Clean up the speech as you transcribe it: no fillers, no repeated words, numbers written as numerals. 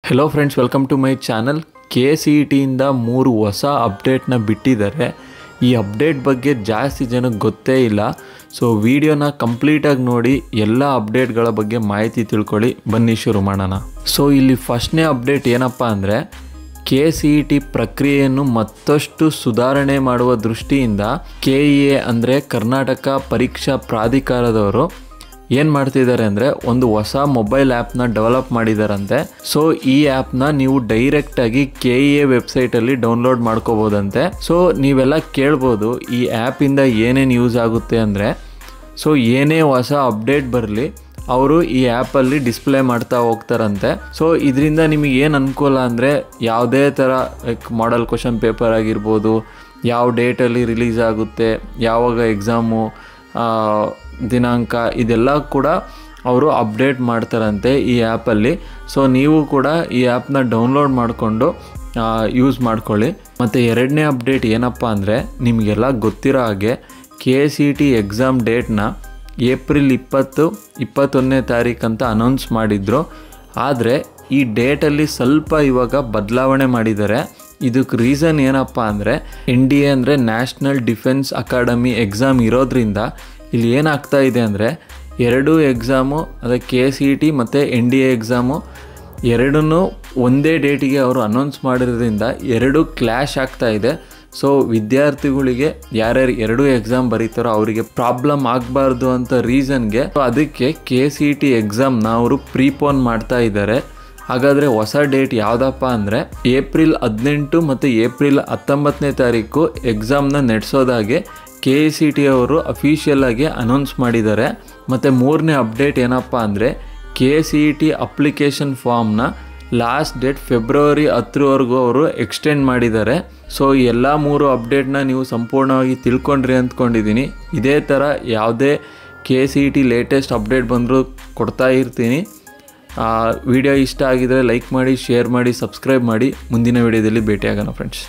Hello friends, welcome to my channel. KCET ಇಂದ 3 ಹೊಸ ಅಪ್ಡೇಟ್ನ ಬಿಟ್ಟಿದ್ದಾರೆ. ಈ ಅಪ್ಡೇಟ್ ಬಗ್ಗೆ ಜಾಸ್ತಿ ಜನಕ್ಕೆ ಗೊತ್ತೇ ಇಲ್ಲ. ಸೊ ವಿಡಿಯೋನ ಕಂಪ್ಲೀಟಾಗಿ ನೋಡಿ ಎಲ್ಲ ಅಪ್ಡೇಟ್ಗಳ ಬಗ್ಗೆ ಮಾಹಿತಿ ತಿಳ್ಕೊಳ್ಳಿ. ಬನ್ನಿ ಶುರು ಮಾಡೋಣ. ಸೊ ಇಲ್ಲಿ ಫಸ್ಟ್ನೇ ಅಪ್ಡೇಟ್ ಏನಪ್ಪ ಅಂದರೆ KCET ಪ್ರಕ್ರಿಯೆಯನ್ನು ಮತ್ತಷ್ಟು ಸುಧಾರಣೆ ಮಾಡುವ ದೃಷ್ಟಿಯಿಂದ KEA ಅಂದರೆ ಕರ್ನಾಟಕ ಪರೀಕ್ಷಾ ಪ್ರಾಧಿಕಾರದವರು ಏನು ಮಾಡ್ತಿದ್ದಾರೆ ಅಂದರೆ ಒಂದು ಹೊಸ ಮೊಬೈಲ್ ಆ್ಯಪ್ನ ಡೆವಲಪ್ ಮಾಡಿದಾರಂತೆ. ಸೊ ಈ ಆ್ಯಪ್ನ ನೀವು ಡೈರೆಕ್ಟಾಗಿ KEA ವೆಬ್ಸೈಟಲ್ಲಿ ಡೌನ್ಲೋಡ್ ಮಾಡ್ಕೋಬೋದಂತೆ. ಸೊ ನೀವೆಲ್ಲ ಕೇಳ್ಬೋದು ಈ ಆ್ಯಪಿಂದ ಏನೇನು ಯೂಸ್ ಆಗುತ್ತೆ ಅಂದರೆ, ಸೊ ಏನೇ ಹೊಸ ಅಪ್ಡೇಟ್ ಬರಲಿ ಅವರು ಈ ಆ್ಯಪಲ್ಲಿ ಡಿಸ್ಪ್ಲೇ ಮಾಡ್ತಾ ಹೋಗ್ತಾರಂತೆ. ಸೊ ಇದರಿಂದ ನಿಮಗೆ ಏನು ಅನುಕೂಲ ಅಂದರೆ ಯಾವುದೇ ಥರ ಮಾಡೆಲ್ ಕ್ವಶನ್ ಪೇಪರ್ ಆಗಿರ್ಬೋದು, ಯಾವ ಡೇಟಲ್ಲಿ ರಿಲೀಸ್ ಆಗುತ್ತೆ, ಯಾವಾಗ ಎಕ್ಸಾಮು ದಿನಾಂಕ, ಇದೆಲ್ಲ ಕೂಡ ಅವರು ಅಪ್ಡೇಟ್ ಮಾಡ್ತಾರಂತೆ ಈ ಆ್ಯಪಲ್ಲಿ. ಸೊ ನೀವು ಕೂಡ ಈ ಆ್ಯಪ್ನ ಡೌನ್ಲೋಡ್ ಮಾಡಿಕೊಂಡು ಯೂಸ್ ಮಾಡ್ಕೊಳ್ಳಿ. ಮತ್ತು ಎರಡನೇ ಅಪ್ಡೇಟ್ ಏನಪ್ಪ ಅಂದರೆ, ನಿಮಗೆಲ್ಲ ಗೊತ್ತಿರೋ ಹಾಗೆ KCET ಎಕ್ಸಾಮ್ ಡೇಟ್ನ ಏಪ್ರಿಲ್ 21ನೇ ತಾರೀಕು ಅಂತ ಅನೌನ್ಸ್ ಮಾಡಿದ್ರು. ಆದರೆ ಈ ಡೇಟಲ್ಲಿ ಸ್ವಲ್ಪ ಇವಾಗ ಬದಲಾವಣೆ ಮಾಡಿದ್ದಾರೆ. ಇದಕ್ಕೆ ರೀಸನ್ ಏನಪ್ಪ ಅಂದರೆ NDA ಅಂದರೆ ನ್ಯಾಷನಲ್ ಡಿಫೆನ್ಸ್ ಅಕಾಡೆಮಿ ಎಕ್ಸಾಮ್ ಇರೋದ್ರಿಂದ ಇಲ್ಲಿ ಏನಾಗ್ತಾ ಇದೆ ಅಂದರೆ ಎರಡೂ ಎಕ್ಸಾಮು, ಅದೇ KCET ಮತ್ತು NDA ಎಕ್ಸಾಮು ಎರಡನ್ನೂ ಒಂದೇ ಡೇಟಿಗೆ ಅವರು ಅನೌನ್ಸ್ ಮಾಡಿರೋದ್ರಿಂದ ಎರಡೂ ಕ್ಲ್ಯಾಶ್ ಆಗ್ತಾ ಇದೆ. ಸೊ ವಿದ್ಯಾರ್ಥಿಗಳಿಗೆ ಯಾರ್ಯಾರು ಎರಡೂ ಎಕ್ಸಾಮ್ ಬರೀತಾರೋ ಅವರಿಗೆ ಪ್ರಾಬ್ಲಮ್ ಆಗಬಾರ್ದು ಅಂತ ರೀಸನ್ಗೆ ಅದಕ್ಕೆ KCET ಎಕ್ಸಾಮ್ನ ಅವರು ಪ್ರೀಪೋನ್ ಮಾಡ್ತಾ ಇದ್ದಾರೆ. ಹಾಗಾದರೆ ಹೊಸ ಡೇಟ್ ಯಾವುದಪ್ಪ ಅಂದರೆ ಏಪ್ರಿಲ್ 18 ಮತ್ತು ಏಪ್ರಿಲ್ 19ನೇ ತಾರೀಕು ಎಕ್ಸಾಮ್ನ ನಡೆಸೋದಾಗೆ KCET ಅವರು ಅಫಿಷಿಯಲ್ ಆಗಿ ಅನೌನ್ಸ್ ಮಾಡಿದ್ದಾರೆ. ಮತ್ತು ಮೂರನೇ ಅಪ್ಡೇಟ್ ಏನಪ್ಪ ಅಂದರೆ KCET ಅಪ್ಲಿಕೇಶನ್ ಫಾರ್ಮ್ನ ಲಾಸ್ಟ್ ಡೇಟ್ ಫೆಬ್ರವರಿ 10ವರೆಗೂ ಅವರು ಎಕ್ಸ್ಟೆಂಡ್ ಮಾಡಿದ್ದಾರೆ. ಸೊ ಎಲ್ಲ 3 ಅಪ್ಡೇಟ್ನ ನೀವು ಸಂಪೂರ್ಣವಾಗಿ ತಿಳ್ಕೊಂಡ್ರಿ ಅಂದ್ಕೊಂಡಿದ್ದೀನಿ. ಇದೇ ಥರ ಯಾವುದೇ KCET ಲೇಟೆಸ್ಟ್ ಅಪ್ಡೇಟ್ ಬಂದರೂ ಕೊಡ್ತಾ ಇರ್ತೀನಿ. ವಿಡಿಯೋ ಇಷ್ಟ ಆಗಿದರೆ ಲೈಕ್ ಮಾಡಿ, ಶೇರ್ ಮಾಡಿ, ಸಬ್ಸ್ಕ್ರೈಬ್ ಮಾಡಿ. ಮುಂದಿನ ವಿಡಿಯೋದಲ್ಲಿ ಭೇಟಿಯಾಗೋಣ ಫ್ರೆಂಡ್ಸ್.